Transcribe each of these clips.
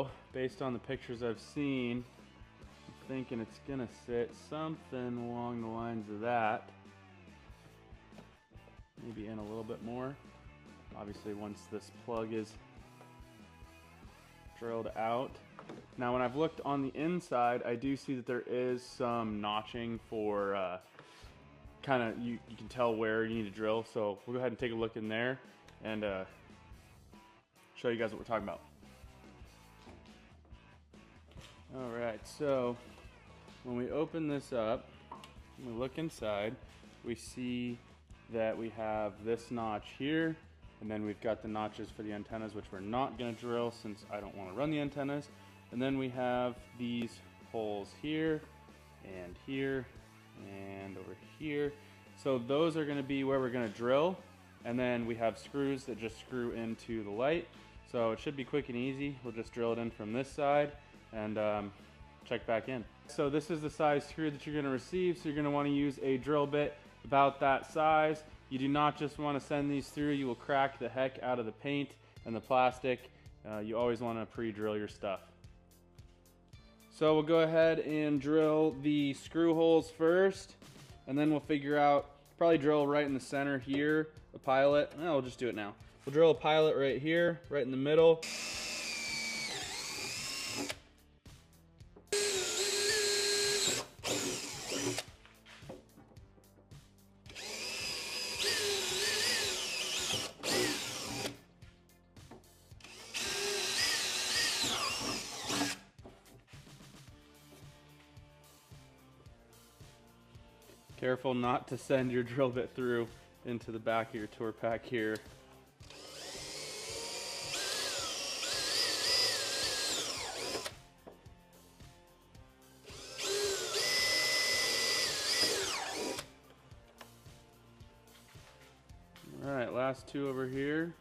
So, based on the pictures I've seen, I'm thinking it's gonna sit something along the lines of that. Maybe in a little bit more. Obviously, once this plug is drilled out. Now, when I've looked on the inside, I do see that there is some notching for kind of, you can tell where you need to drill. So we'll go ahead and take a look in there and show you guys what we're talking about. All right, so when we open this up, when we look inside, we see that we have this notch here, and then we've got the notches for the antennas, which we're not gonna drill since I don't wanna run the antennas. And then we have these holes here, and here, and over here. So those are gonna be where we're gonna drill. And then we have screws that just screw into the light. So it should be quick and easy. We'll just drill it in from this side and check back in. So this is the size screw that you're gonna receive. So you're gonna wanna use a drill bit about that size. You do not just wanna send these through. You will crack the heck out of the paint and the plastic. You always wanna pre-drill your stuff. So we'll go ahead and drill the screw holes first, and then we'll figure out, probably drill right in the center here, a pilot. No, we'll just do it now. We'll drill a pilot right here, right in the middle. Careful not to send your drill bit through into the back of your tour pack here. All right, last two over here.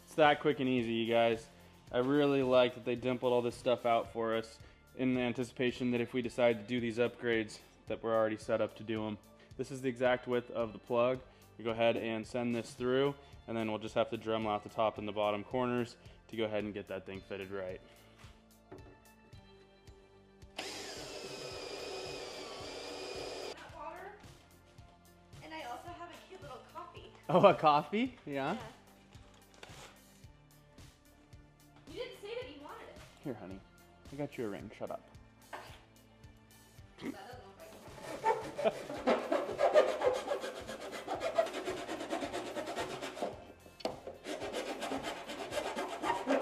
It's that quick and easy, you guys. I really like that they dimpled all this stuff out for us in the anticipation that if we decide to do these upgrades that we're already set up to do them. This is the exact width of the plug. You go ahead and send this through, and then we'll just have to Dremel out the top and the bottom corners to go ahead and get that thing fitted right. Water, and I also have a cute little coffee. Oh, a coffee? Yeah. You didn't say that you wanted it. Here, honey. I got you a ring. Shut up. That doesn't look right.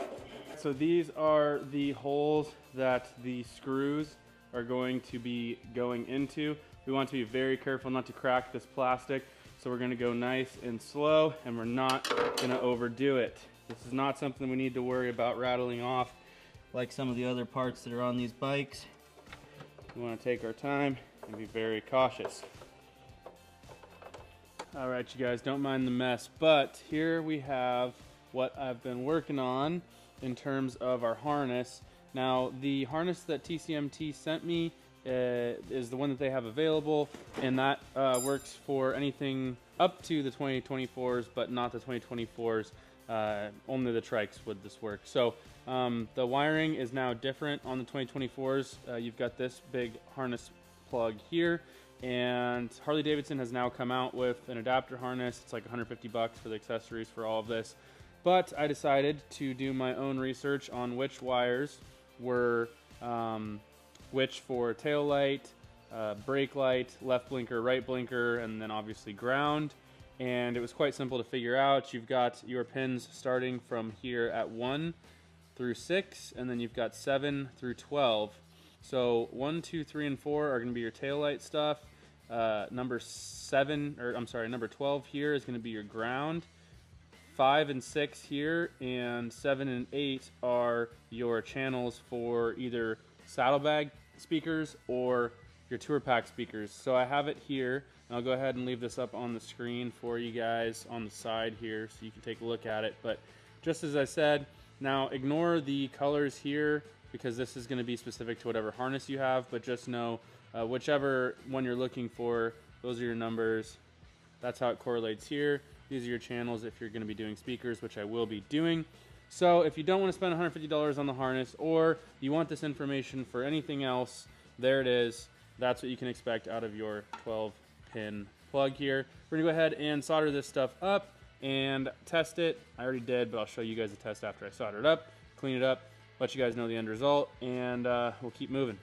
So these are the holes that the screws are going to be going into. We want to be very careful not to crack this plastic. So we're gonna go nice and slow, and we're not gonna overdo it. This is not something we need to worry about rattling off like some of the other parts that are on these bikes. We want to take our time and be very cautious. All right, you guys, don't mind the mess, but here we have what I've been working on in terms of our harness. Now, the harness that TCMT sent me is the one that they have available, and that works for anything up to the 2024s, but not the 2024s. Only the trikes would this work. So the wiring is now different on the 2024s. You've got this big harness plug here, and Harley Davidson has now come out with an adapter harness. It's like 150 bucks for the accessories for all of this. But I decided to do my own research on which wires were which for tail light, brake light, left blinker, right blinker, and then obviously ground. And it was quite simple to figure out. You've got your pins starting from here at 1 through 6, and then you've got 7 through 12. So 1, 2, 3, and 4 are going to be your taillight stuff. Number 12 here is going to be your ground. 5 and 6 here, and 7 and 8 are your channels for either saddlebag speakers or your tour pack speakers. So I have it here, and I'll go ahead and leave this up on the screen for you guys on the side here so you can take a look at it. But just as I said, now ignore the colors here because this is going to be specific to whatever harness you have, but just know whichever one you're looking for, those are your numbers. That's how it correlates here. These are your channels if you're going to be doing speakers, which I will be doing. So if you don't want to spend $150 on the harness, or you want this information for anything else, there it is. That's what you can expect out of your 12-pin plug here. We're going to go ahead and solder this stuff up and test it. I already did, but I'll show you guys the test after I solder it up, clean it up, let you guys know the end result, and we'll keep moving.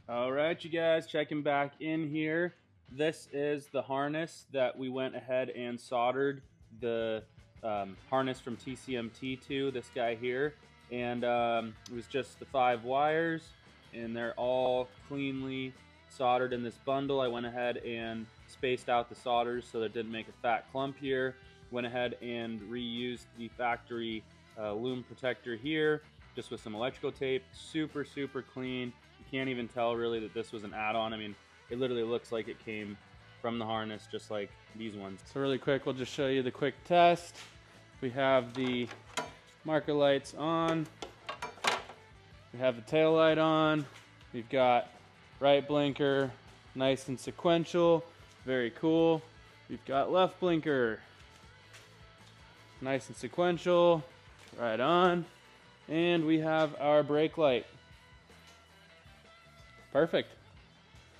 All right, you guys, checking back in here. This is the harness that we went ahead and soldered the harness from TCMT to, this guy here. And it was just the 5 wires, and they're all cleanly soldered in this bundle. I went ahead and spaced out the solders so that it didn't make a fat clump here. Went ahead and reused the factory loom protector here, just with some electrical tape. Super, super clean. You can't even tell really that this was an add-on. I mean, it literally looks like it came from the harness, just like these ones. So really quick, we'll just show you the quick test. We have the marker lights on. We have the tail light on. We've got right blinker, nice and sequential, very cool. We've got left blinker, nice and sequential, right on. And we have our brake light. Perfect.